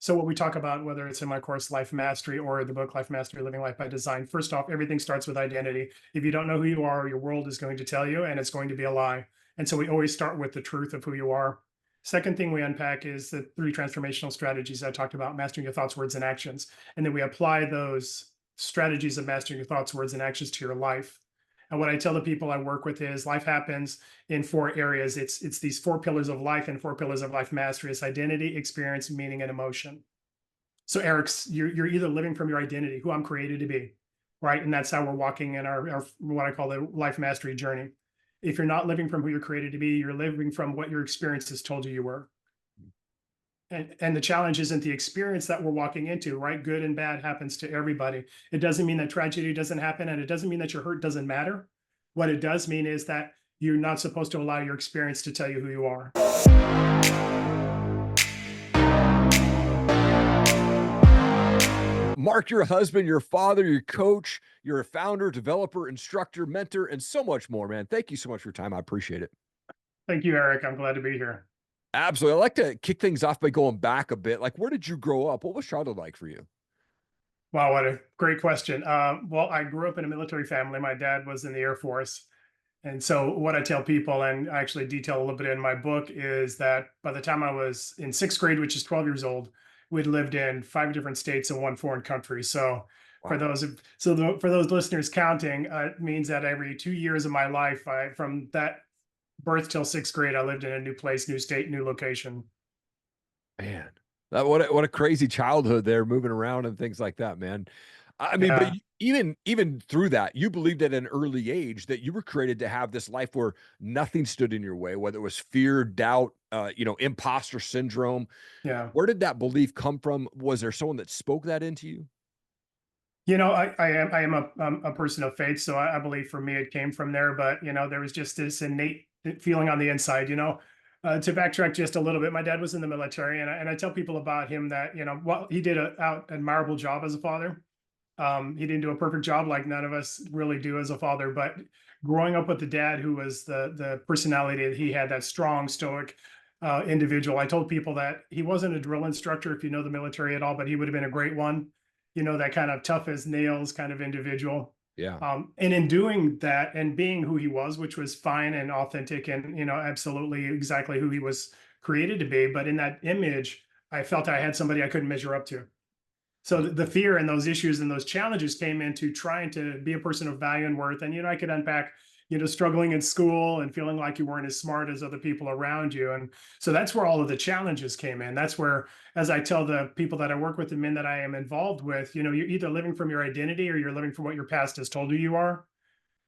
So what we talk about, whether it's in my course, Life Mastery, or the book, Life Mastery, Living Life by Design, first off, everything starts with identity. If you don't know who you are, your world is going to tell you, and it's going to be a lie. And so we always start with the truth of who you are. Second thing we unpack is the three transformational strategies I talked about: mastering your thoughts, words, and actions. And then we apply those strategies of mastering your thoughts, words, and actions to your life. And what I tell the people I work with is life happens in four areas. It's these four pillars of life and four pillars of life mastery. It's identity, experience, meaning, and emotion. So Eric's, you're either living from your identity, who I'm created to be, right? And that's how we're walking in our what I call the life mastery journey. If you're not living from who you're created to be, you're living from what your experiences told you were. And the challenge isn't the experience that we're walking into, right? Good and bad happens to everybody. It doesn't mean that tragedy doesn't happen, and it doesn't mean that your hurt doesn't matter. What it does mean is that you're not supposed to allow your experience to tell you who you are. Mark, you're a husband, you're a father, you're a coach, you're a founder, developer, instructor, mentor, and so much more, man. Thank you so much for your time. I appreciate it. Thank you, Eric. I'm glad to be here. Absolutely. I like to kick things off by going back a bit. Like, where did you grow up? What was childhood like for you? Wow, what a great question. Well, I grew up in a military family. My dad was in the Air Force. And so what I tell people, and I actually detail a little bit in my book, is that by the time I was in sixth grade, which is 12 years old, we'd lived in 5 different states and one foreign country. So Wow. for those listeners counting, it means that every 2 years of my life, from that birth till sixth grade, I lived in a new place, new state, new location. Man, what a crazy childhood there, moving around and things like that, man. I mean, but Yeah. even through that, you believed at an early age that you were created to have this life where nothing stood in your way, whether it was fear, doubt, imposter syndrome. Yeah. Where did that belief come from? Was there someone that spoke that into you? I am a person of faith, so I believe for me it came from there. But there was just this innate feeling on the inside. To backtrack just a little bit, my dad was in the military, and I tell people about him that while he did an admirable job as a father, he didn't do a perfect job like none of us really do as a father. But growing up with the dad who was the personality that he had, that strong, stoic individual, I told people that he wasn't a drill instructor, if you know the military at all, but he would have been a great one. That kind of tough as nails kind of individual. Yeah. And in doing that and being who he was, which was fine and authentic and absolutely exactly who he was created to be, but in that image, I felt I had somebody I couldn't measure up to. So the fear and those issues and those challenges came into trying to be a person of value and worth. And I could unpack struggling in school and feeling like you weren't as smart as other people around you. And so that's where all of the challenges came in. That's where, as I tell the people that I work with, the men that I am involved with, you're either living from your identity or you're living from what your past has told you are.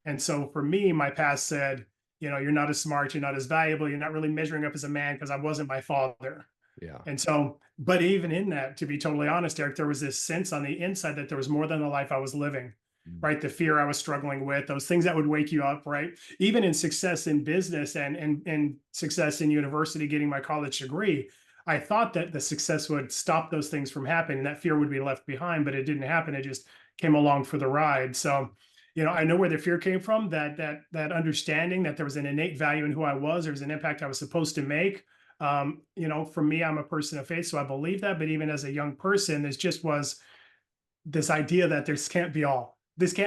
And so for me, my past said, you're not as smart, you're not as valuable, you're not really measuring up as a man because I wasn't my father. Yeah. And so, but even in that, to be totally honest, Eric, there was this sense on the inside that there was more than the life I was living, Mm. right? The fear I was struggling with, those things that would wake you up, right? Even in success in business and success in university, getting my college degree, I thought that the success would stop those things from happening. That fear would be left behind, but it didn't happen. It just came along for the ride. So, I know where the fear came from, that understanding that there was an innate value in who I was, there was an impact I was supposed to make. For me, I'm a person of faith, so I believe that. But even as a young person, this just was this idea that this can't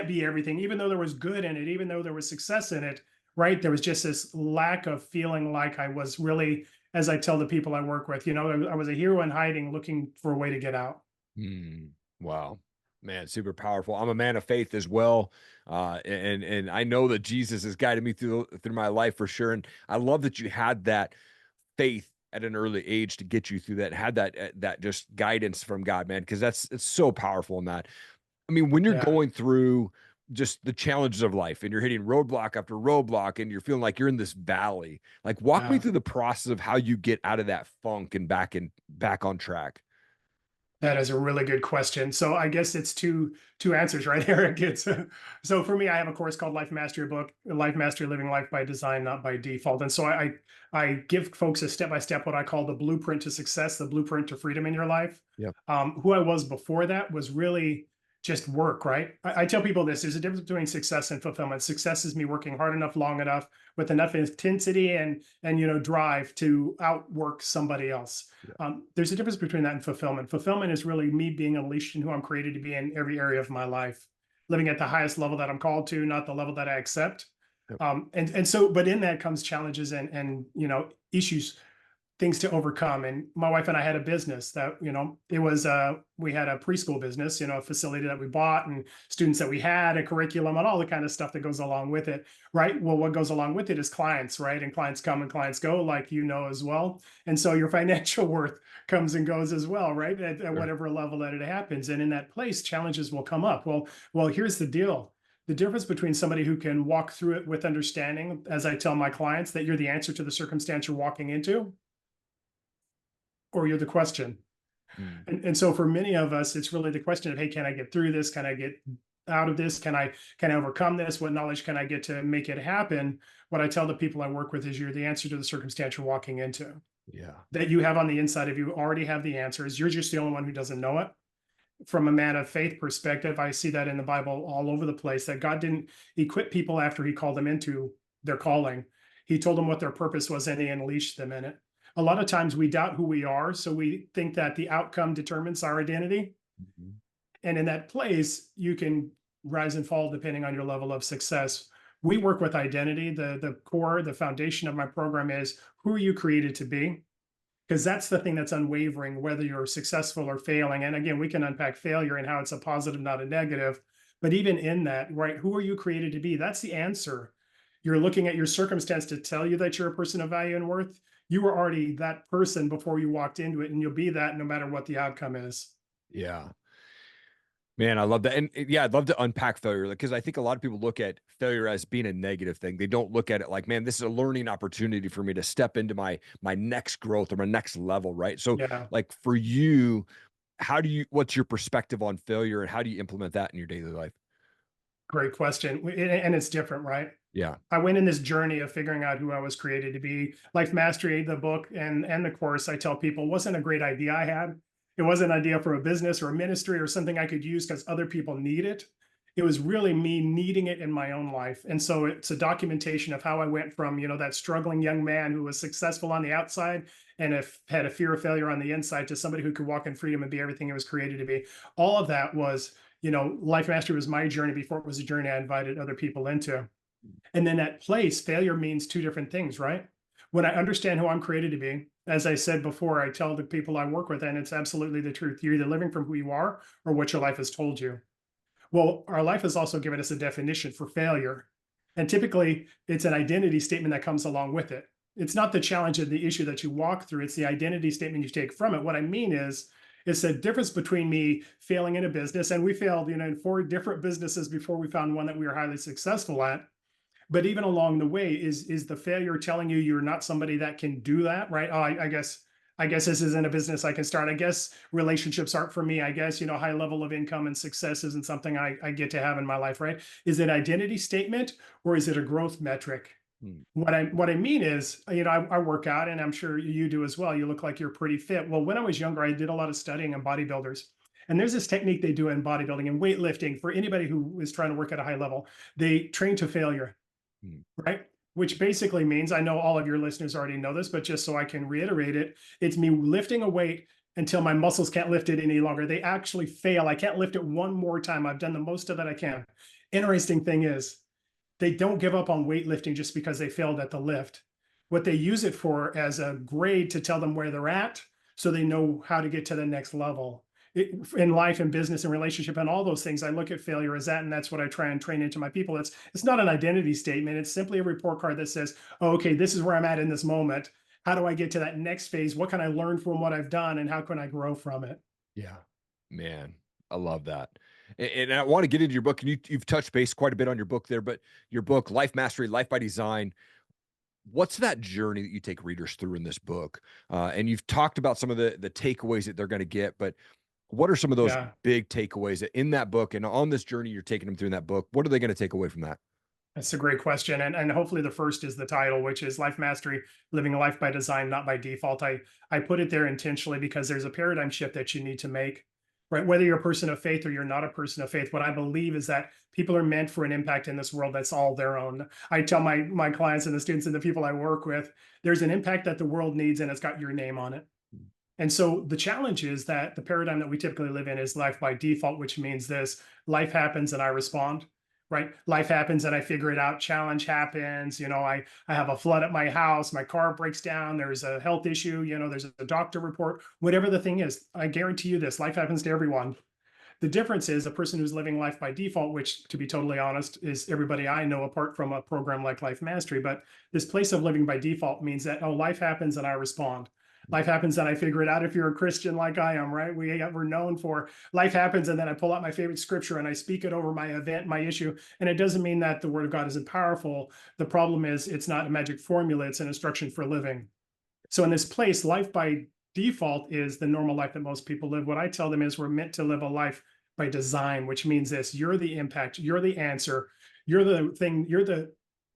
be everything, even though there was good in it, even though there was success in it, right? There was just this lack of feeling like I was really, as I tell the people I work with, I was a hero in hiding, looking for a way to get out. Mm. Wow. Man, super powerful. I'm a man of faith as well. And I know that Jesus has guided me through my life for sure. And I love that you had that faith at an early age to get you through that, had that just guidance from God, man, because it's so powerful in that. I mean, when you're Yeah. going through just the challenges of life and you're hitting roadblock after roadblock and you're feeling like you're in this valley, like walk me Yeah. through the process of how you get out of that funk and back on track. That is a really good question. So I guess it's two answers, right, Eric? So for me, I have a course called Life Mastery book, Life Mastery: Living Life by Design, not by Default. And so I give folks a step by step what I call the blueprint to success, the blueprint to freedom in your life. Yeah. Who I was before that was really just work, right? I tell people this: there's a difference between success and fulfillment. Success is me working hard enough, long enough, with enough intensity and drive to outwork somebody else. Yeah. There's a difference between that and fulfillment. Fulfillment is really me being unleashed in who I'm created to be in every area of my life, living at the highest level that I'm called to, not the level that I accept. Yep. And so, but in that comes challenges and issues, things to overcome. And my wife and I had a business that, it was, we had a preschool business, a facility that we bought and students that we had, a curriculum and all the kind of stuff that goes along with it. Right. Well, what goes along with it is clients, right? And clients come and clients go, like, as well. And so your financial worth comes and goes as well, right? At Sure. whatever level that it happens. And in that place, challenges will come up. Well, here's the deal. The difference between somebody who can walk through it with understanding, as I tell my clients, that you're the answer to the circumstance you're walking into, or you're the question. Mm. And so for many of us, it's really the question of, hey, can I get through this? Can I get out of this? Can I overcome this? What knowledge can I get to make it happen? What I tell the people I work with is you're the answer to the circumstance you're walking into. Yeah. That you have on the inside of you already have the answers. You're just the only one who doesn't know it. From a man of faith perspective, I see that in the Bible all over the place, that God didn't equip people after he called them into their calling. He told them what their purpose was and he unleashed them in it. A lot of times we doubt who we are, so we think that the outcome determines our identity. Mhm. And in that place, you can rise and fall depending on your level of success. We work with identity. The core, the foundation of my program is, who are you created to be? Because that's the thing that's unwavering, whether you're successful or failing. And again, we can unpack failure and how it's a positive, not a negative. But even in that, right, who are you created to be? That's the answer. You're looking at your circumstance to tell you that you're a person of value and worth. You were already that person before you walked into it, and you'll be that no matter what the outcome is. Yeah. Man, I love that. And yeah, I'd love to unpack failure because I think a lot of people look at failure as being a negative thing. They don't look at it like, man, this is a learning opportunity for me to step into my next growth or my next level, right? So Yeah, like for you, what's your perspective on failure and how do you implement that in your daily life? great question. And it's different, right? Yeah. I went in this journey of figuring out who I was created to be. Life Mastery, the book and the course, I tell people, wasn't a great idea I had. It wasn't an idea for a business or a ministry or something I could use because other people need it. It was really me needing it in my own life. And so it's a documentation of how I went from, that struggling young man who was successful on the outside and if had a fear of failure on the inside, to somebody who could walk in freedom and be everything it was created to be. All of that was, Life Mastery was my journey before it was a journey I invited other people into. And then at place, failure means two different things, right? When I understand who I'm created to be, as I said before, I tell the people I work with, and it's absolutely the truth. You're either living from who you are or what your life has told you. Well, our life has also given us a definition for failure. And typically, it's an identity statement that comes along with it. It's not the challenge of the issue that you walk through, it's the identity statement you take from it. What I mean is, it's the difference between me failing in a business, and we failed, in 4 different businesses before we found one that we were highly successful at. But even along the way, is the failure telling you you're not somebody that can do that, right? Oh, I guess this isn't a business I can start. I guess relationships aren't for me. I guess, high level of income and success isn't something I get to have in my life, right? Is it identity statement or is it a growth metric? Mm. What I mean is, I work out, and I'm sure you do as well. You look like you're pretty fit. Well, when I was younger, I did a lot of studying on bodybuilders. And there's this technique they do in bodybuilding and weightlifting for anybody who is trying to work at a high level. They train to failure, Mm. right? Which basically means, I know all of your listeners already know this, but just so I can reiterate it, it's me lifting a weight until my muscles can't lift it any longer. They actually fail. I can't lift it one more time. I've done the most of that I can. Interesting thing is, they don't give up on weightlifting just because they failed at the lift. What they use it for as a grade to tell them where they're at so they know how to get to the next level. In life and business and relationship and all those things, I look at failure as that, and that's what I try and train into my people. It's not an identity statement. It's simply a report card that says, oh, okay, this is where I'm at in this moment. How do I get to that next phase? What can I learn from what I've done, and how can I grow from it? Yeah, man, I love that. And I want to get into your book, and you've touched base quite a bit on your book there, but your book, Life Mastery, Life by Design. What's that journey that you take readers through in this book? And you've talked about some of the takeaways that they're going to get, but what are some of those Yeah. big takeaways that in that book and on this journey you're taking them through in that book? What are they going to take away from that? That's a great question. And hopefully the first is the title, which is Life Mastery, Living a Life by Design, Not by Default. I put it there intentionally because there's a paradigm shift that you need to make. right? Whether you're a person of faith or you're not a person of faith, what I believe is that people are meant for an impact in this world that's all their own. I tell my clients and the students and the people I work with, there's an impact that the world needs, and it's got your name on it. And so the challenge is that the paradigm that we typically live in is life by default, which means this: life happens and I respond, right? Life happens and I figure it out. Challenge happens. I have a flood at my house, my car breaks down, there's a health issue, there's a doctor report, whatever the thing is. I guarantee you this: life happens to everyone. The difference is a person who's living life by default, which, to be totally honest, is everybody I know apart from a program like Life Mastery. But this place of living by default means that, oh, life happens and I respond. Life happens and I figure it out. If you're a Christian like I am, right? We're known for life happens, and then I pull out my favorite scripture and I speak it over my event, my issue. And it doesn't mean that the word of God isn't powerful. The problem is it's not a magic formula, it's an instruction for living. So in this place, life by default is the normal life that most people live. What I tell them is we're meant to live a life by design, which means this: you're the impact, you're the answer, you're the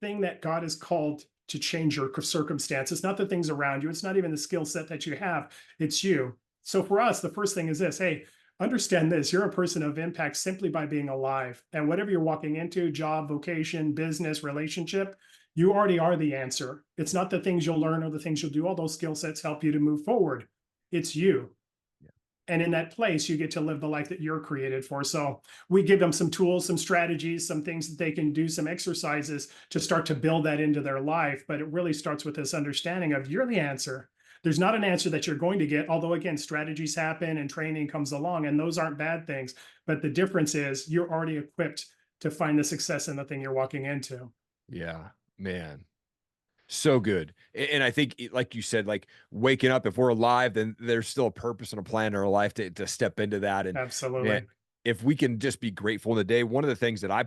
thing that God has called to change your circumstance. It's not the things around you, it's not even the skill set that you have, it's you. So for us, the first thing is this: hey, understand this: you're a person of impact simply by being alive. And whatever you're walking into, job, vocation, business, relationship, you already are the answer. It's not the things you'll learn or the things you'll do. All those skill sets help you to move forward. It's you. Yeah. And in that place, you get to live the life that you're created for. So we give them some tools, some strategies, some things that they can do, some exercises to start to build that into their life. But it really starts with this understanding of you're the answer. There's not an answer that you're going to get, although again, strategies happen and training comes along, and those aren't bad things. But the difference is you're already equipped to find the success in the thing you're walking into. Yeah, man. So good. And I think, like you said, like waking up, if we're alive, then there's still a purpose and a plan in our life to step into that. And man, Absolutely. if we can just be grateful in the day, one of the things that I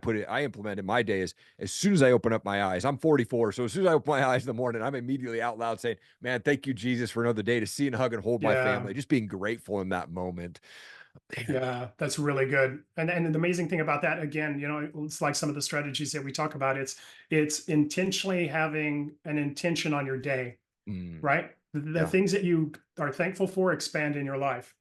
implement in my day is as soon as I open up my eyes, I'm 44. So as soon as I open my eyes in the morning, I'm immediately out loud saying, man, thank you, Jesus, for another day to see and hug and hold my Yeah. family, just being grateful in that moment. Man. Yeah, that's really good. And the amazing thing about that, again, it's like some of the strategies that we talk about. It's intentionally having an intention on your day, Mm, right? The yeah. things that you are thankful for expand in your life.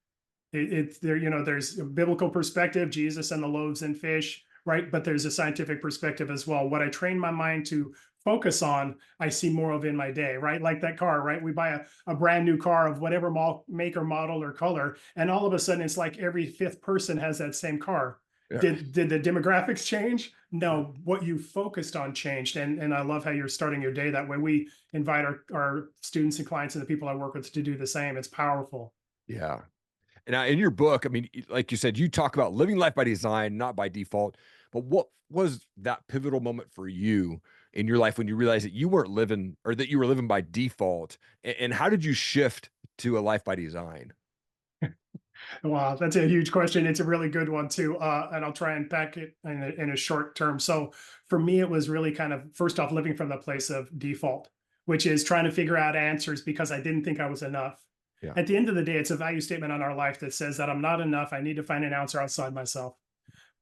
It's there, there's a biblical perspective, Jesus and the loaves and fish, right? But there's a scientific perspective as well. What I train my mind to focus on, I see more of in my day, right? Like that car, right? We buy a brand new car of whatever make or model or color, and all of a sudden it's like every fifth person has that same car. Yeah. Did the demographics change? No, what you focused on changed. And I love how you're starting your day that way. We invite our students and clients and the people I work with to do the same. It's powerful. Yeah. And in your book, I mean, like you said, you talk about living life by design, not by default. But what was that pivotal moment for you in your life when you realized that you weren't living or that you were living by default? And how did you shift to a life by design? Wow, that's a huge question. It's a really good one too, and I'll try and pack it in a short term. So for me, it was really kind of first off living from the place of default, which is trying to figure out answers because I didn't think I was enough. Yeah. At the end of the day, it's a value statement on our life that says that I'm not enough. I need to find an answer outside myself.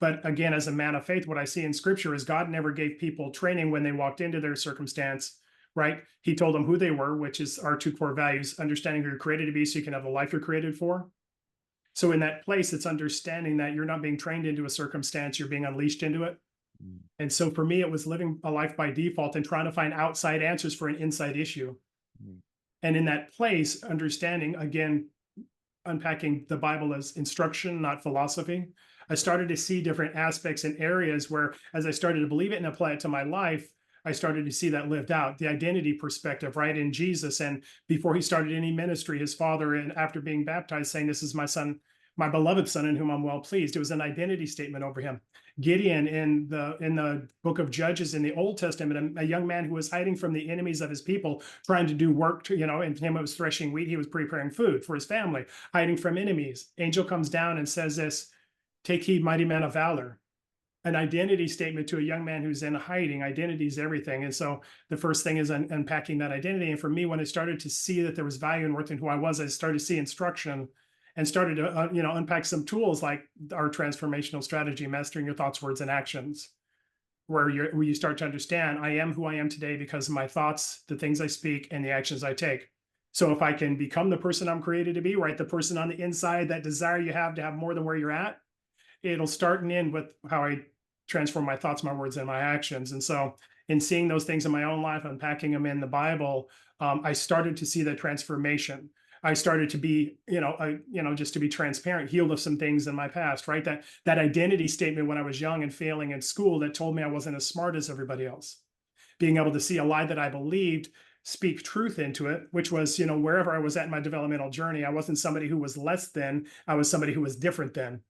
But again, as a man of faith, what I see in Scripture is God never gave people training when they walked into their circumstance. Right? He told them who they were, which is our two core values: understanding who you're created to be, so you can have the life you're created for. So in that place, it's understanding that you're not being trained into a circumstance, you're being unleashed into it. Mm, And so for me, it was living a life by default and trying to find outside answers for an inside issue. mm, And in that place, understanding, again, unpacking the Bible as instruction, not philosophy, I started to see different aspects and areas where, as I started to believe it and apply it to my life, I started to see that lived out. The identity perspective, right, in Jesus. And before he started any ministry, his father, and after being baptized, saying, "This is my son, my beloved son, in whom I'm well pleased." It was an identity statement over him. Gideon in the book of Judges in the Old Testament, a young man who was hiding from the enemies of his people, trying to do work to, and him it was threshing wheat, he was preparing food for his family, hiding from enemies. Angel comes down and says this: "Take heed, mighty man of valor." An identity statement to a young man who's in hiding. Identity is everything. And so the first thing is unpacking that identity. And for me, when I started to see that there was value and worth in who I was, I started to see instruction and started to unpack some tools like our transformational strategy: mastering your thoughts, words, and actions, where you start to understand I am who I am today because of my thoughts, the things I speak, and the actions I take. So if I can become the person I'm created to be, right, the person on the inside, that desire you have to have more than where you're at, it'll start and end with how I transform my thoughts, my words, and my actions. And so, in seeing those things in my own life, unpacking them in the Bible, I started to see the transformation. I started to be, just to be transparent, healed of some things in my past, right? That identity statement when I was young and failing in school that told me I wasn't as smart as everybody else. Being able to see a lie that I believed, speak truth into it, which was, wherever I was at in my developmental journey, I wasn't somebody who was less than, I was somebody who was different than.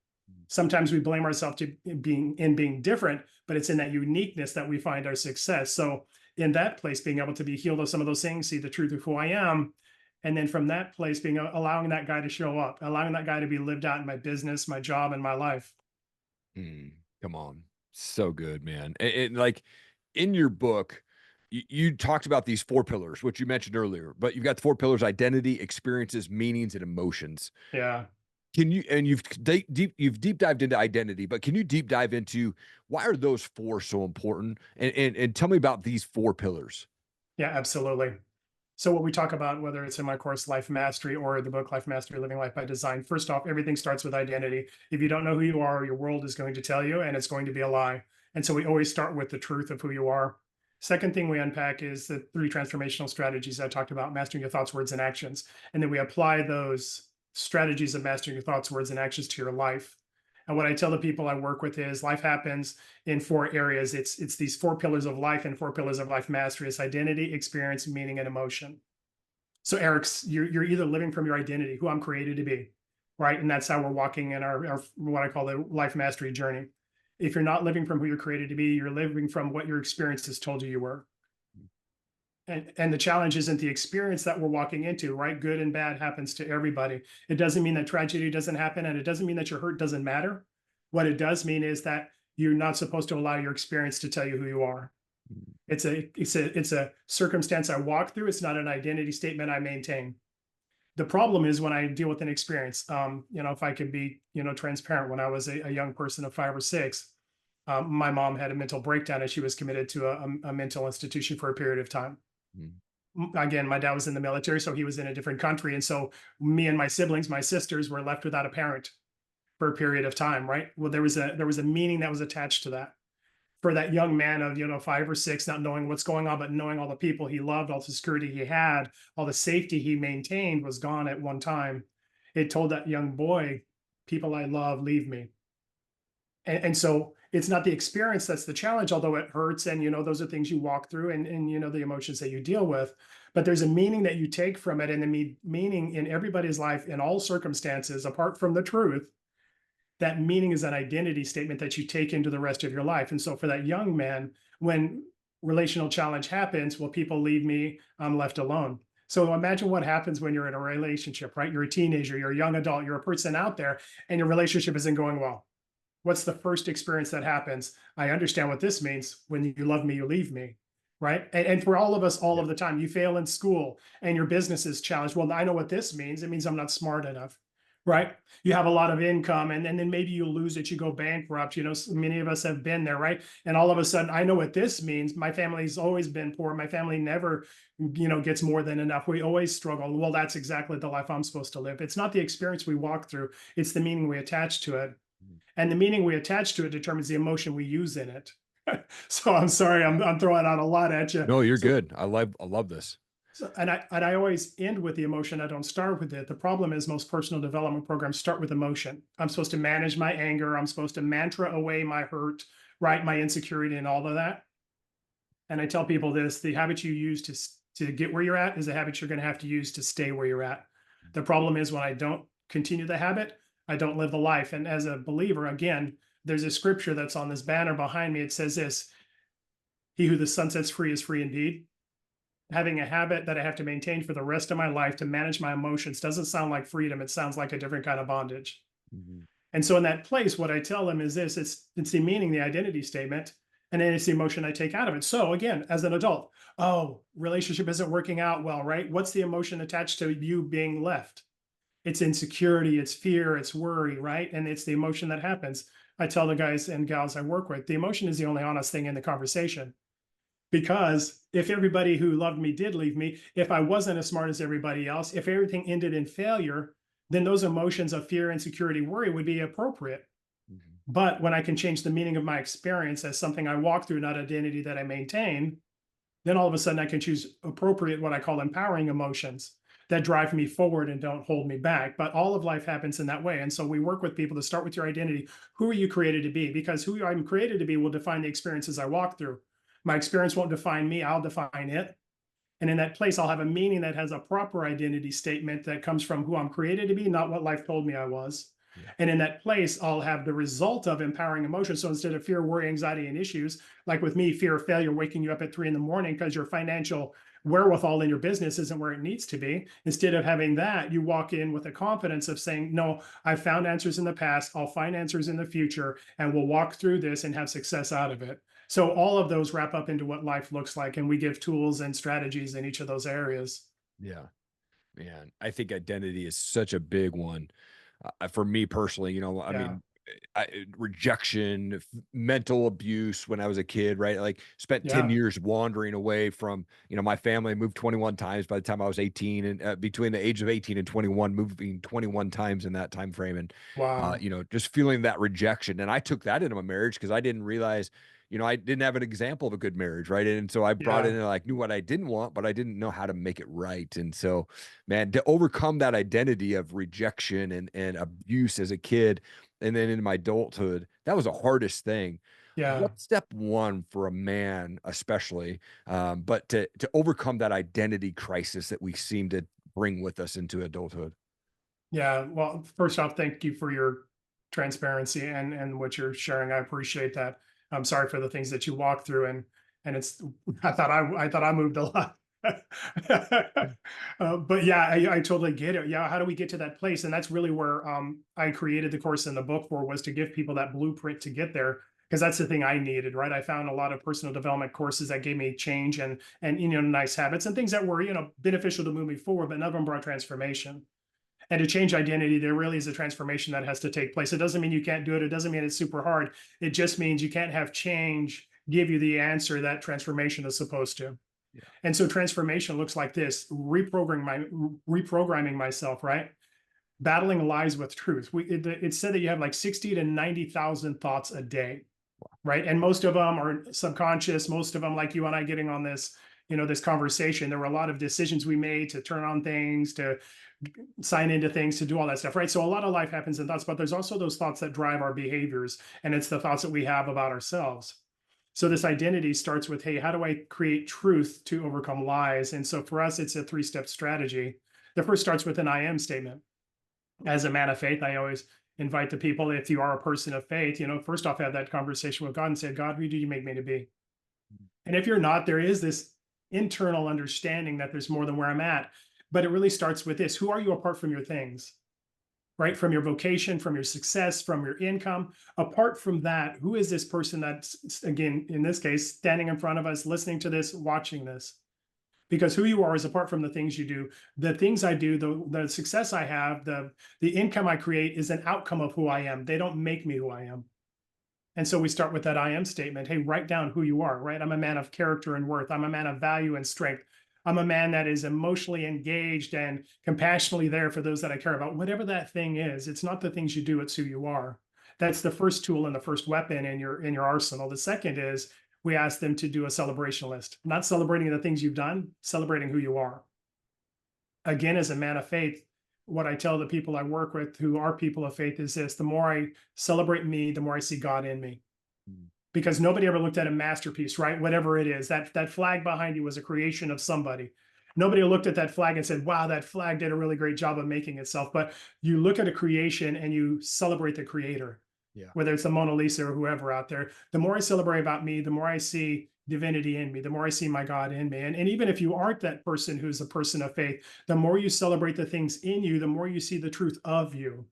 Sometimes we blame ourselves to being different, but it's in that uniqueness that we find our success. So in that place, being able to be healed of some of those things, see the truth of who I am, and then from that place, being allowing that guy to show up, allowing that guy to be lived out in my business, my job, and my life. Mm, come on. So good, man. And like in your book, you talked about these four pillars, which you mentioned earlier, but you've got the four pillars: identity, experiences, meanings, and emotions. Yeah. Can you, and you've deep dived into identity, but can you deep dive into why are those four so important? And tell me about these four pillars. Yeah, absolutely. So what we talk about, whether it's in my course Life Mastery or the book Life Mastery, Living Life by Design, first off, everything starts with identity. If you don't know who you are, your world is going to tell you, and it's going to be a lie. And so we always start with the truth of who you are. Second thing we unpack is the three transformational strategies I talked about: mastering your thoughts, words, and actions. And then we apply those strategies of mastering your thoughts, words, and actions to your life. And what I tell the people I work with is life happens in four areas. It's these four pillars of life and four pillars of life mastery. It's identity, experience, meaning, and emotion. So Eric's, you're either living from your identity, who I'm created to be, right? And that's how we're walking in our what I call the life mastery journey. If you're not living from who you're created to be, you're living from what your experiences told you were. And the challenge isn't the experience that we're walking into, right? Good and bad happens to everybody. It doesn't mean that tragedy doesn't happen, and it doesn't mean that your hurt doesn't matter. What it does mean is that you're not supposed to allow your experience to tell you who you are. It's a circumstance I walk through. It's not an identity statement I maintain. The problem is when I deal with an experience. If I could be, transparent, when I was a young person of 5 or 6, my mom had a mental breakdown and she was committed to a mental institution for a period of time. Mm, Again, my dad was in the military, so he was in a different country, and so me and my siblings, my sisters, were left without a parent for a period of time. Right. Well, there was a meaning that was attached to that for that young man of 5 or 6, not knowing what's going on, but knowing all the people he loved, all the security he had, all the safety he maintained was gone at one time. It told that young boy, people I love leave me. And so it's not the experience that's the challenge, although it hurts, and those are things you walk through, and the emotions that you deal with. But there's a meaning that you take from it, and the meaning in everybody's life in all circumstances, apart from the truth, that meaning is an identity statement that you take into the rest of your life. And so for that young man, when relational challenge happens, well, people leave me, I'm left alone. So imagine what happens when you're in a relationship, right? You're a teenager, you're a young adult, you're a person out there, and your relationship isn't going well. What's the first experience that happens? I understand what this means. When you love me, you leave me. Right. And for all of us, all yeah. of the time, you fail in school and your business is challenged. Well, I know what this means. It means I'm not smart enough. Right. You have a lot of income, and then maybe you lose it, you go bankrupt. Many of us have been there. Right. And all of a sudden, I know what this means. My family's always been poor. My family never, gets more than enough. We always struggle. Well, that's exactly the life I'm supposed to live. It's not the experience we walk through, it's the meaning we attach to it. Mm. And the meaning we attach to it determines the emotion we use in it. So I'm sorry, I'm throwing out a lot at you. No, you're So, good. I love this. and I always end with the emotion. I don't start with it. The problem is most personal development programs start with emotion. I'm supposed to manage my anger. I'm supposed to mantra away my hurt, right? My insecurity and all of that. And I tell people this: the habit you use to get where you're at is a habit you're going to have to use to stay where you're at. The problem is when I don't continue the habit, I don't live the life. And as a believer, again, there's a scripture that's on this banner behind me. It says this: he who the sun sets free is free indeed. Having a habit that I have to maintain for the rest of my life to manage my emotions doesn't sound like freedom. It sounds like a different kind of bondage. Mhm. And so in that place, what I tell them is this: it's the meaning, the identity statement, and then it's the emotion I take out of it. So again, as an adult, oh, relationship isn't working out well, right? What's the emotion attached to you being left? It's insecurity, it's fear, it's worry, right? And it's the emotion that happens. I tell the guys and gals I work with, the emotion is the only honest thing in the conversation. Because if everybody who loved me did leave me, if I wasn't as smart as everybody else, if everything ended in failure, then those emotions of fear, insecurity, worry would be appropriate. Mhm. But when I can change the meaning of my experience as something I walk through, not identity that I maintain, then all of a sudden I can choose appropriate, what I call empowering emotions that drive me forward and don't hold me back. But all of life happens in that way. And so we work with people to start with your identity. Who are you created to be? Because who I'm created to be will define the experiences I walk through. My experience won't define me, I'll define it. And in that place, I'll have a meaning that has a proper identity statement that comes from who I'm created to be, not what life told me I was. Yeah. And in that place, I'll have the result of empowering emotion. So instead of fear, worry, anxiety, and issues, like with me, fear of failure, waking you up at 3 in the morning because your financial wherewithal in your business isn't where it needs to be. Instead of having that, you walk in with a confidence of saying, no, I've found answers in the past, I'll find answers in the future, and we'll walk through this and have success out of it. So all of those wrap up into what life looks like, and we give tools and strategies in each of those areas. Yeah. Man, I think identity is such a big one. For me personally, I Yeah, mean, rejection, mental abuse when I was a kid, right? Like spent 10 yeah, years wandering away from, my family. I moved 21 times by the time I was 18, and between the age of 18 and 21, moving 21 times in that time frame. And, wow, just feeling that rejection. And I took that into my marriage because I didn't realize, I didn't have an example of a good marriage, right? And so I brought yeah, in, like, knew what I didn't want, but I didn't know how to make it right. And so, man, to overcome that identity of rejection and abuse as a kid, and then in my adulthood, that was the hardest thing. yeah. What's step one for a man, especially, but to overcome that identity crisis that we seem to bring with us into adulthood? Yeah, well, first off, thank you for your transparency and what you're sharing. I appreciate that. I'm sorry for the things that you walked through, and it's I thought I moved a lot. But yeah, I totally get it. Yeah, how do we get to that place? And that's really where I created the course in the book for, was to give people that blueprint to get there, because that's the thing I needed, right? I found a lot of personal development courses that gave me change and nice habits and things that were beneficial to move me forward, but none of them brought transformation. And to change identity, there really is a transformation that has to take place. It doesn't mean you can't do it. It doesn't mean it's super hard. It just means you can't have change give you the answer that transformation is supposed to. Yeah. And so transformation looks like this: reprogramming myself, right? Battling lies with truth. It's said that you have like 60 to 90,000 thoughts a day, right? And most of them are subconscious. Most of them, like you and I getting on this conversation, there were a lot of decisions we made to turn on things, to sign into things, to do all that stuff, right? So a lot of life happens in thoughts, but there's also those thoughts that drive our behaviors, and it's the thoughts that we have about ourselves. So this identity starts with, hey, how do I create truth to overcome lies? And so for us, it's a three-step strategy. The first starts with an I am statement. As a man of faith, I always invite the people, if you are a person of faith, first off, have that conversation with God and say, God, who do you make me to be? And if you're not, there is this internal understanding that there's more than where I'm at. But it really starts with this: who are you apart from your things, right? From your vocation, from your success, from your income. Apart from that, who is this person that's, again, in this case, standing in front of us, listening to this, watching this? Because who you are is apart from the things you do. The things I do, the success I have, the income I create is an outcome of who I am. They don't make me who I am. And so we start with that I am statement. Hey, write down who you are, right? I'm a man of character and worth. I'm a man of value and strength. I'm a man that is emotionally engaged and compassionately there for those that I care about. Whatever that thing is, it's not the things you do, it's who you are. That's the first tool and the first weapon in your arsenal. The second is we ask them to do a celebration list, not celebrating the things you've done, celebrating who you are. Again, as a man of faith, what I tell the people I work with who are people of faith is this: the more I celebrate me, the more I see God in me. Mm. Because nobody ever looked at a masterpiece, right? Whatever it is, that flag behind you was a creation of somebody. Nobody looked at that flag and said, wow, that flag did a really great job of making itself. But you look at a creation and you celebrate the creator, Yeah. whether it's the Mona Lisa or whoever out there. The more I celebrate about me, the more I see divinity in me, the more I see my God in me. And even if you aren't that person who's a person of faith, the more you celebrate the things in you, the more you see the truth of you,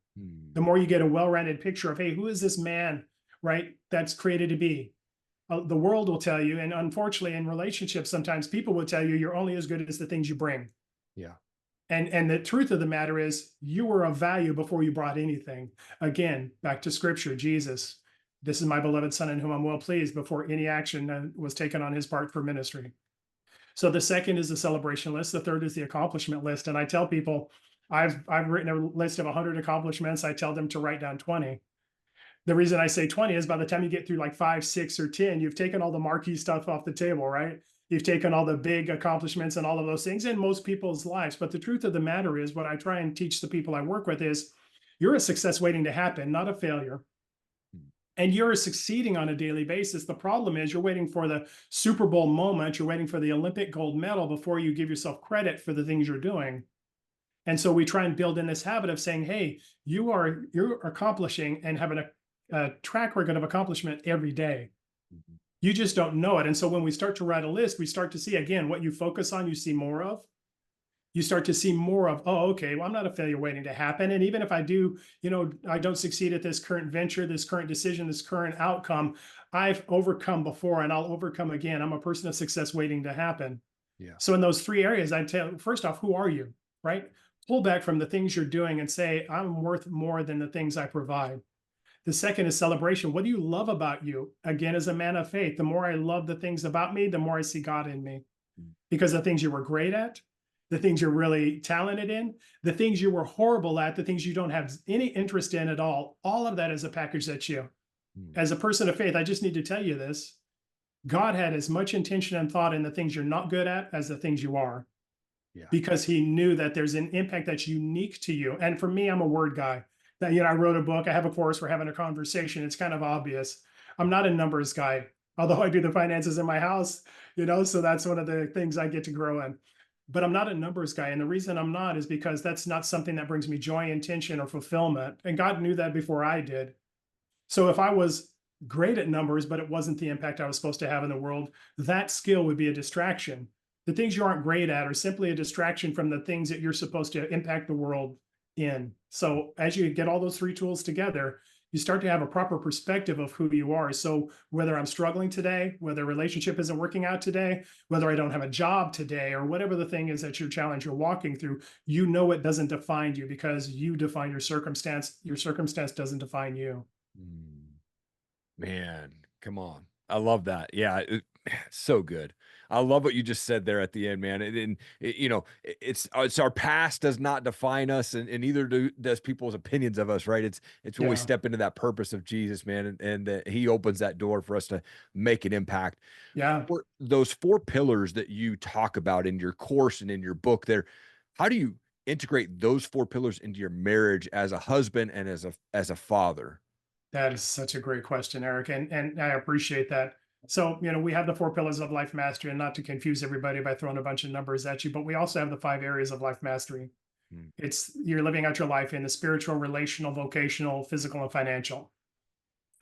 the Mm. more you get a well-rounded picture of, hey, who is this man, right? That's created to be. The world will tell you, and unfortunately, in relationships, sometimes people will tell you you're only as good as the things you bring. Yeah. And the truth of the matter is, you were of value before you brought anything. Again, back to scripture, Jesus. This is my beloved son in whom I'm well pleased before any action was taken on his part for ministry. So the second is the celebration list. The third is the accomplishment list. And I tell people, I've written a list of 100 accomplishments. I tell them to write down 20. The reason I say 20 is by the time you get through like 5, 6, or 10, you've taken all the marquee stuff off the table, right? You've taken all the big accomplishments and all of those things in most people's lives. But the truth of the matter is, what I try and teach the people I work with is you're a success waiting to happen, not a failure. And you're succeeding on a daily basis. The problem is you're waiting for the Super Bowl moment, you're waiting for the Olympic gold medal before you give yourself credit for the things you're doing. And so we try and build in this habit of saying, hey, you're accomplishing and having a track record of accomplishment every day. Mhm. You just don't know it. And so when we start to write a list, we start to see, again, what you focus on, you see more of. You start to see more of, oh, okay, well, I'm not a failure waiting to happen. And even if I do, I don't succeed at this current venture, this current decision, this current outcome, I've overcome before and I'll overcome again. I'm a person of success waiting to happen. Yeah. So in those three areas, I tell, first off, who are you, right? Pull back from the things you're doing and say, I'm worth more than the things I provide. The second is celebration. What do you love about you? Again, as a man of faith, the more I love the things about me, the more I see God in me. Mm. Because the things you were great at, the things you're really talented in, the things you were horrible at, the things you don't have any interest in at all of that is a package that's you. Mm. As a person of faith, I just need to tell you this. God had as much intention and thought in the things you're not good at as the things you are, Yeah. because he knew that there's an impact that's unique to you. And for me, I'm a word guy. That I wrote a book, I have a course, we're having a conversation. It's kind of obvious. I'm not a numbers guy, although I do the finances in my house, so that's one of the things I get to grow in. But I'm not a numbers guy. And the reason I'm not is because that's not something that brings me joy, intention, or fulfillment. And God knew that before I did. So if I was great at numbers, but it wasn't the impact I was supposed to have in the world, that skill would be a distraction. The things you aren't great at are simply a distraction from the things that you're supposed to impact the world in. So as you get all those three tools together, you start to have a proper perspective of who you are. So whether I'm struggling today, whether a relationship isn't working out today, whether I don't have a job today, or whatever the thing is that your challenge you're walking through, it doesn't define you because you define your circumstance. Your circumstance doesn't define you. Mm. Man, come on. I love that. Yeah, so good. I love what you just said there at the end, man. It's our past does not define us, and neither does people's opinions of us, right? It's when we Yeah. step into that purpose of Jesus, man, and that He opens that door for us to make an impact. Yeah. For those four pillars that you talk about in your course and in your book, there, how do you integrate those four pillars into your marriage as a husband and as a father? That is such a great question, Eric, and I appreciate that. So, we have the four pillars of life mastery, and not to confuse everybody by throwing a bunch of numbers at you, but we also have the 5 areas of life mastery. Mm. It's you're living out your life in the spiritual, relational, vocational, physical, and financial.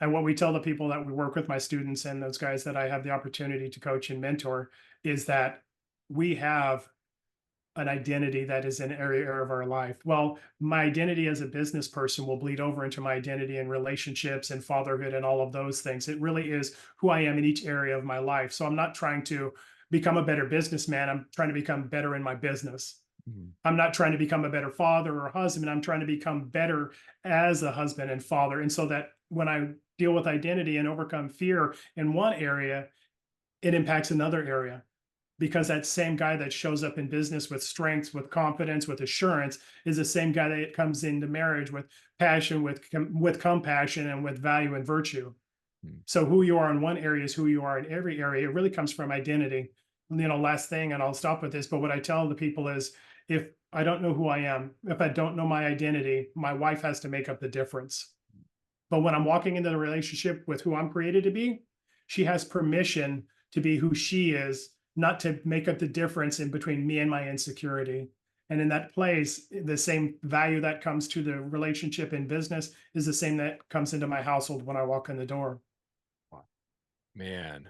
And what we tell the people that we work with, my students and those guys that I have the opportunity to coach and mentor, is that we have an identity that is an area of our life. Well, my identity as a business person will bleed over into my identity in relationships and fatherhood and all of those things. It really is who I am in each area of my life. So I'm not trying to become a better businessman. I'm trying to become better in my business. Mhm. I'm not trying to become a better father or husband. I'm trying to become better as a husband and father. And so that when I deal with identity and overcome fear in one area, it impacts another area, because that same guy that shows up in business with strength, with confidence, with assurance is the same guy that comes into marriage with passion, with compassion, and with value and virtue. Mm. So who you are in one area is who you are in every area. It really comes from identity. Last thing, and I'll stop with this, but what I tell the people is, if I don't know who I am, if I don't know my identity, my wife has to make up the difference. But when I'm walking into the relationship with who I'm created to be, she has permission to be who she is, not to make up the difference in between me and my insecurity. And in that place, the same value that comes to the relationship in business is the same that comes into my household when I walk in the door. Wow. Man,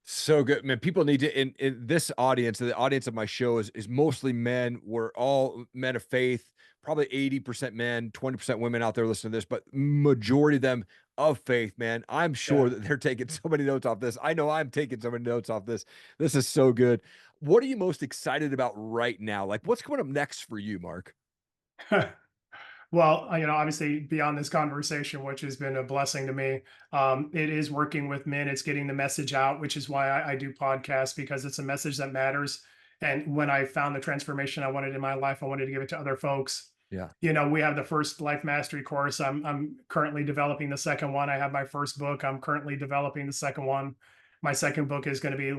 so good, man. People need to in this audience, the audience of my show is mostly men. We're all men of faith, probably 80% men, 20% women out there listening to this, but majority of them of faith, man. I'm sure Yeah. that they're taking so many notes off this. I know I'm taking so many notes off this. This is so good. What are you most excited about right now? Like what's coming up next for you, Mark? Well, obviously beyond this conversation, which has been a blessing to me, it is working with men. It's getting the message out, which is why I do podcasts, because it's a message that matters. And when I found the transformation I wanted in my life, I wanted to give it to other folks. Yeah. We have the first life mastery course. I'm currently developing the second one. I have my first book. I'm currently developing the second one. My second book is going to be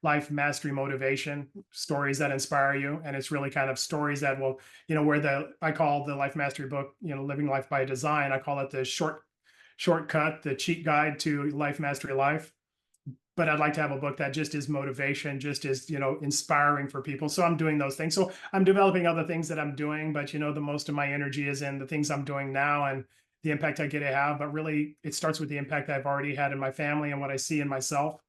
life mastery motivation, stories that inspire you. And it's really kind of stories that will, where I call the life mastery book, living life by design. I call it the shortcut, the cheat guide to life mastery life. But I'd like to have a book that just is motivation, just is, inspiring for people. So I'm doing those things. So I'm developing other things that I'm doing, but the most of my energy is in the things I'm doing now and the impact I get to have. But really it starts with the impact I've already had in my family and what I see in myself.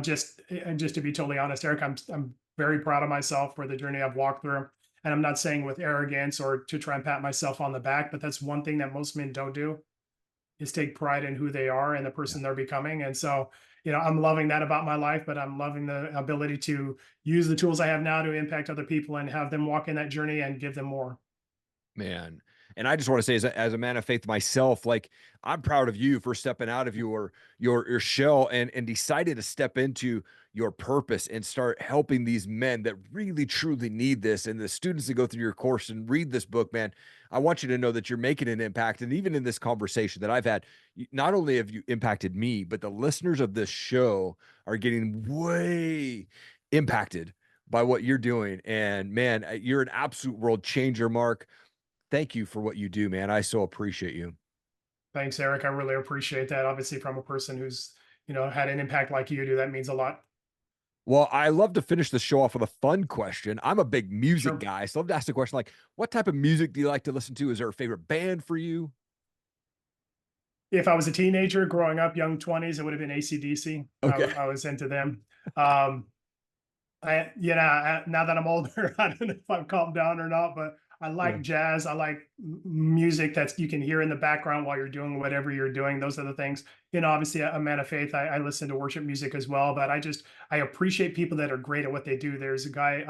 Just to be totally honest, Eric, I'm very proud of myself for the journey I've walked through. And I'm not saying with arrogance or to try and pat myself on the back, but that's one thing that most men don't do, is take pride in who they are and the Yeah. person they're becoming. And so, I'm loving that about my life, but I'm loving the ability to use the tools I have now to impact other people and have them walk in that journey and give them more. Man. And I just want to say, as a man of faith myself, like I'm proud of you for stepping out of your shell and decided to step into your purpose and start helping these men that really truly need this. And the students that go through your course and read this book, man, I want you to know that you're making an impact. And even in this conversation that I've had, not only have you impacted me, but the listeners of this show are getting way impacted by what you're doing. And man, you're an absolute world changer, Mark. Thank you for what you do, man. I so appreciate you. Thanks, Eric. I really appreciate that. Obviously, from a person who's, had an impact like you do, that means a lot. Well, I love to finish the show off with a fun question. I'm a big music Sure. guy, so I love to ask the question like, what type of music do you like to listen to? Is there a favorite band for you? If I was a teenager growing up, young 20s, it would have been AC/DC. Okay. I was into them. Um, now that I'm older, I don't know if I've calmed down or not, but I Yeah. like jazz. I like music that's you can hear in the background while you're doing whatever you're doing. Those are the things. Obviously, a man of faith. I listen to worship music as well, but I appreciate people that are great at what they do. There's a guy,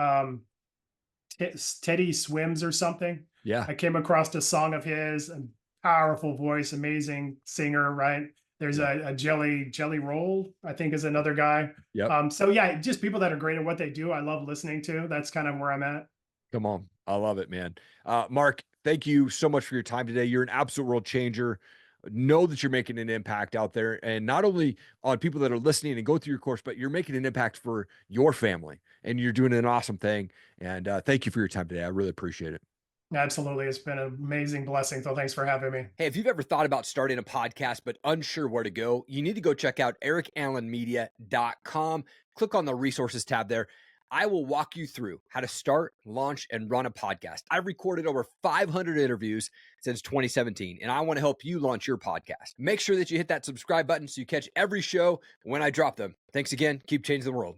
Teddy Swims or something. Yeah. I came across a song of his, a powerful voice, amazing singer, right? There's Yep. a Jelly Roll, I think is another guy. Yep. So yeah, just people that are great at what they do. I love listening to. That's kind of where I'm at. Come on. I love it, man. Mark, thank you so much for your time today. You're an absolute world changer. Know that you're making an impact out there, and not only on people that are listening and go through your course, but you're making an impact for your family, and you're doing an awesome thing. And thank you for your time today. I really appreciate it. Absolutely. It's been an amazing blessing. So thanks for having me. Hey, if you've ever thought about starting a podcast but unsure where to go, you need to go check out erikallenmedia.com. Click on the resources tab there. I will walk you through how to start, launch, and run a podcast. I've recorded over 500 interviews since 2017, and I want to help you launch your podcast. Make sure that you hit that subscribe button so you catch every show when I drop them. Thanks again. Keep changing the world.